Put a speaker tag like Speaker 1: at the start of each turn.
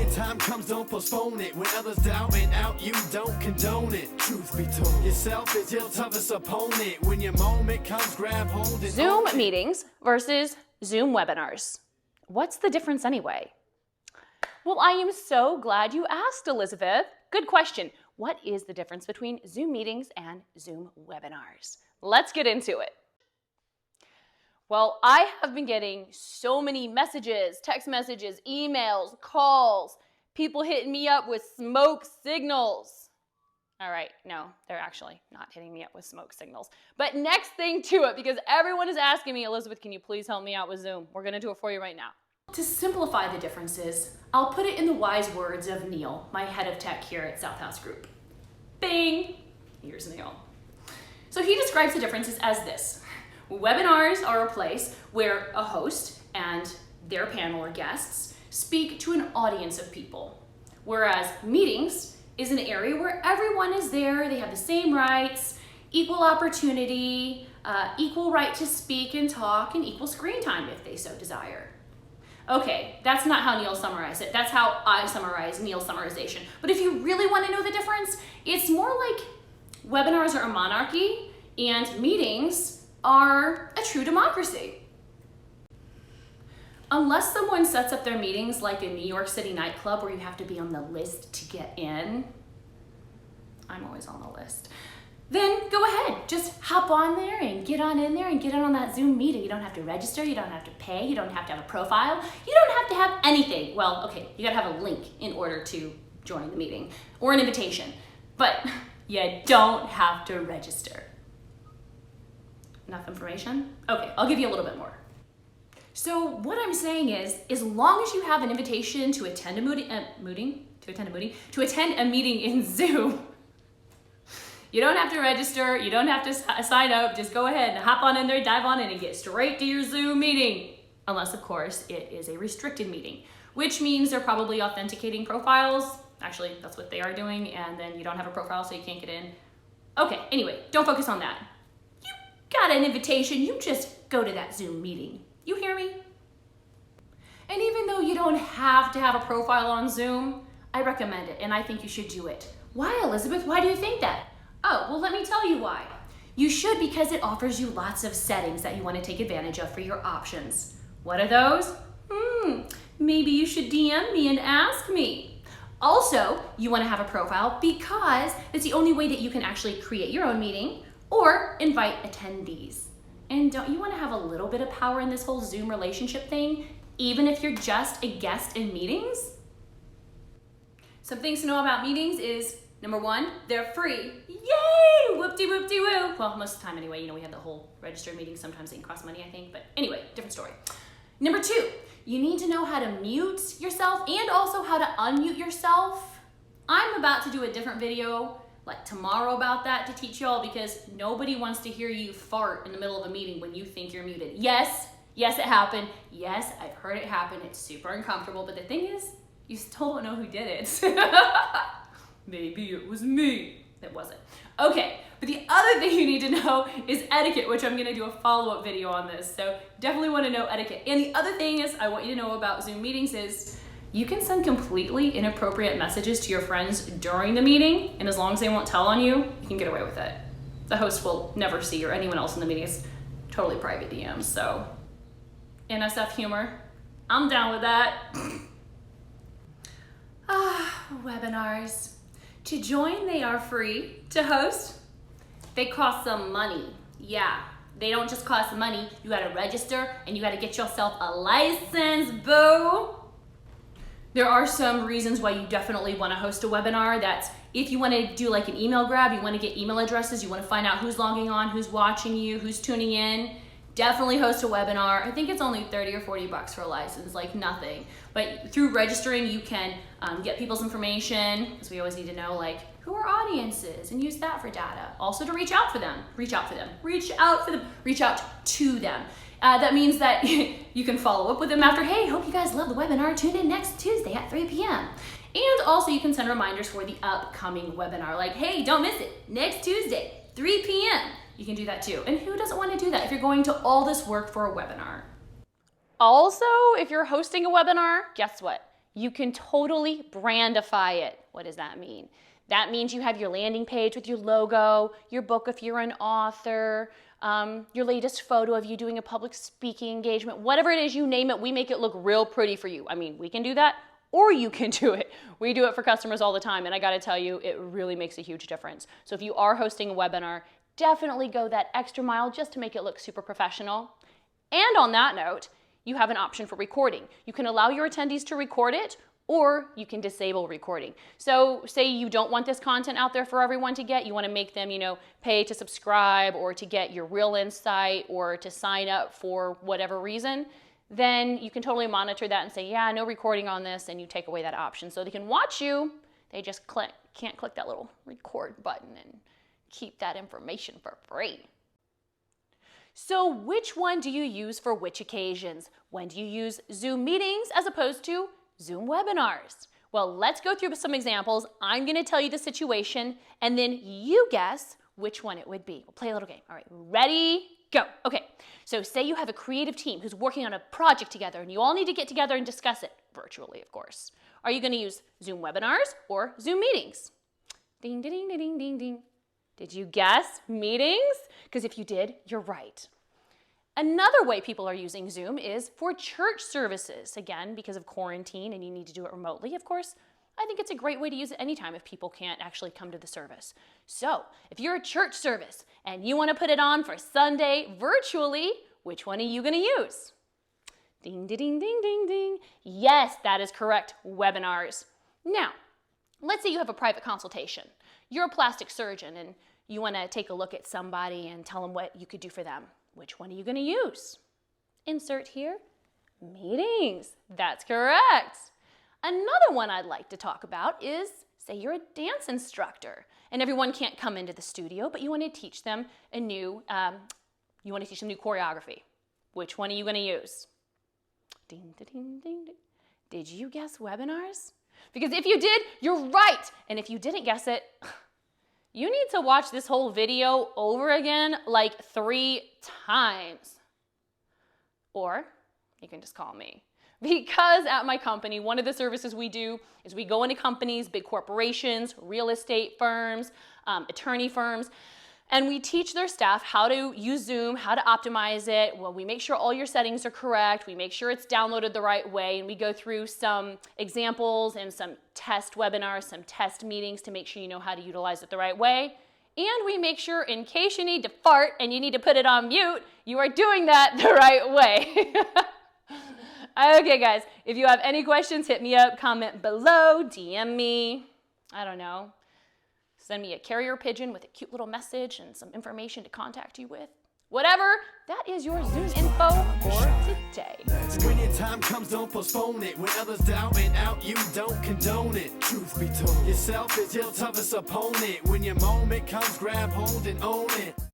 Speaker 1: When time comes, don't postpone it. When others doubting out, you don't condone it. Truth be told, yourself is your toughest opponent. When your moment comes, grab hold and
Speaker 2: Zoom meetings versus Zoom webinars. What's the difference anyway? Well, I am so glad you asked, Elisabeth. Good question. What is the difference between Zoom meetings and Zoom webinars? Let's get into it. Well, I have been getting so many messages, text messages, emails, calls, people hitting me up with smoke signals. All right, no, they're actually not hitting me up with smoke signals. But next thing to it, because everyone is asking me, Elisabeth, can you please help me out with Zoom? We're gonna do it for you right now. To simplify the differences, I'll put it in the wise words of Neil, my head of tech here at South House Group. Bing! Here's Neil. So he describes the differences as this. Webinars are a place where a host and their panel or guests speak to an audience of people, whereas meetings is an area where everyone is there, they have the same rights, equal opportunity, equal right to speak and talk, and equal screen time if they so desire. Okay, that's not how Neil summarized it. That's how I summarize Neil's summarization. But if you really want to know the difference, it's more like webinars are a monarchy and meetings are a true democracy. Unless someone sets up their meetings like a New York City nightclub where you have to be on the list to get in, I'm always on the list, then go ahead, just hop on there and get on in there and get on that Zoom meeting. You don't have to register, you don't have to pay, you don't have to have a profile, you don't have to have anything. Well, okay, you gotta have a link in order to join the meeting or an invitation, but you don't have to register. Enough information? Okay, I'll give you a little bit more. So what I'm saying is, as long as you have an invitation to attend a meeting in Zoom, you don't have to register, you don't have to sign up, just go ahead and hop on in there, dive on in and get straight to your Zoom meeting. Unless, of course, it is a restricted meeting, which means they're probably authenticating profiles. Actually, that's what they are doing, and then you don't have a profile, so you can't get in. Okay, anyway, don't focus on that. Got an invitation, you just go to that Zoom meeting. You hear me? And even though you don't have to have a profile on Zoom, I recommend it and I think you should do it. Why, Elisabeth? Why do you think that? Oh, well, let me tell you why. You should because it offers you lots of settings that you want to take advantage of for your options. What are those? Maybe you should DM me and ask me. Also, you want to have a profile because it's the only way that you can actually create your own meeting or invite attendees. And don't you want to have a little bit of power in this whole Zoom relationship thing, even if you're just a guest in meetings? Some things to know about meetings is, number one, they're free. Yay! Whoop-de-whoop-de-woo. Well, most of the time anyway, we have the whole registered meetings. Sometimes they can cost money, I think. But anyway, different story. Number two, you need to know how to mute yourself and also how to unmute yourself. I'm about to do a different video like tomorrow about that to teach y'all because nobody wants to hear you fart in the middle of a meeting when you think you're muted. Yes, it happened. Yes, I've heard it happen. It's super uncomfortable, but the thing is, you still don't know who did it. Maybe it was me. It wasn't. Okay, but the other thing you need to know is etiquette, which I'm gonna do a follow-up video on this. So definitely wanna know etiquette. And the other thing is I want you to know about Zoom meetings is you can send completely inappropriate messages to your friends during the meeting, and as long as they won't tell on you, you can get away with it. The host will never see or anyone else in the meeting. It's totally private DMs, so NSF humor, I'm down with that. Webinars. To join, they are free. To host, they cost some money. Yeah, they don't just cost money. You gotta register and you gotta get yourself a license, boo. There are some reasons why you definitely want to host a webinar. That's if you want to do like an email grab, you want to get email addresses, you want to find out who's logging on, who's watching you, who's tuning in, definitely host a webinar. I think it's only 30 or 40 bucks for a license, like nothing. But through registering, you can get people's information, because we always need to know like who our audience is and use that for data. Also to reach out to them. That means that you can follow up with them after, hey, hope you guys love the webinar. Tune in next Tuesday at 3 p.m. And also you can send reminders for the upcoming webinar. Like, hey, don't miss it. Next Tuesday, 3 p.m. You can do that too. And who doesn't want to do that if you're going to all this work for a webinar? Also, if you're hosting a webinar, guess what? You can totally brandify it. What does that mean? That means you have your landing page with your logo, your book if you're an author, your latest photo of you doing a public speaking engagement, whatever it is, you name it, we make it look real pretty for you. I mean, we can do that, or you can do it. We do it for customers all the time, and I gotta tell you, it really makes a huge difference. So if you are hosting a webinar, definitely go that extra mile just to make it look super professional. And on that note, you have an option for recording. You can allow your attendees to record it, or you can disable recording. So say you don't want this content out there for everyone to get, you wanna make them, pay to subscribe or to get your real insight or to sign up for whatever reason, then you can totally monitor that and say, yeah, no recording on this, and you take away that option. So they can watch you, they just can't click that little record button and keep that information for free. So which one do you use for which occasions? When do you use Zoom meetings as opposed to Zoom webinars? Well, let's go through some examples. I'm gonna tell you the situation, and then you guess which one it would be. We'll play a little game. All right, ready, go. Okay, so say you have a creative team who's working on a project together, and you all need to get together and discuss it, virtually, of course. Are you gonna use Zoom webinars or Zoom meetings? Ding, ding, ding, ding, ding, ding. Did you guess meetings? Because if you did, you're right. Another way people are using Zoom is for church services. Again, because of quarantine and you need to do it remotely, of course, I think it's a great way to use it anytime if people can't actually come to the service. So, if you're a church service and you want to put it on for Sunday virtually, which one are you going to use? Ding, ding, ding, ding, ding, ding. Yes, that is correct, webinars. Now, let's say you have a private consultation. You're a plastic surgeon and you want to take a look at somebody and tell them what you could do for them. Which one are you going to use? Insert here. Meetings. That's correct. Another one I'd like to talk about is, say you're a dance instructor and everyone can't come into the studio, but you want to teach them new choreography. Which one are you going to use? Ding, ding, ding, ding. Did you guess webinars? Because if you did, you're right. And if you didn't guess it, you need to watch this whole video over again like 3 times. Or you can just call me. Because at my company, one of the services we do is we go into companies, big corporations, real estate firms, attorney firms, and we teach their staff how to use Zoom, how to optimize it. Well, we make sure all your settings are correct. We make sure it's downloaded the right way, and we go through some examples and some test webinars, some test meetings to make sure you know how to utilize it the right way. And we make sure in case you need to fart and you need to put it on mute, you are doing that the right way. Okay, guys, if you have any questions, hit me up, comment below, DM me, I don't know. Send me a carrier pigeon with a cute little message and some information to contact you with. Whatever, that is your Zoom info for today.
Speaker 1: When your time comes, don't postpone it. When others doubt and out, you don't condone it. Truth be told, yourself is your toughest opponent. When your moment comes, grab hold and own it.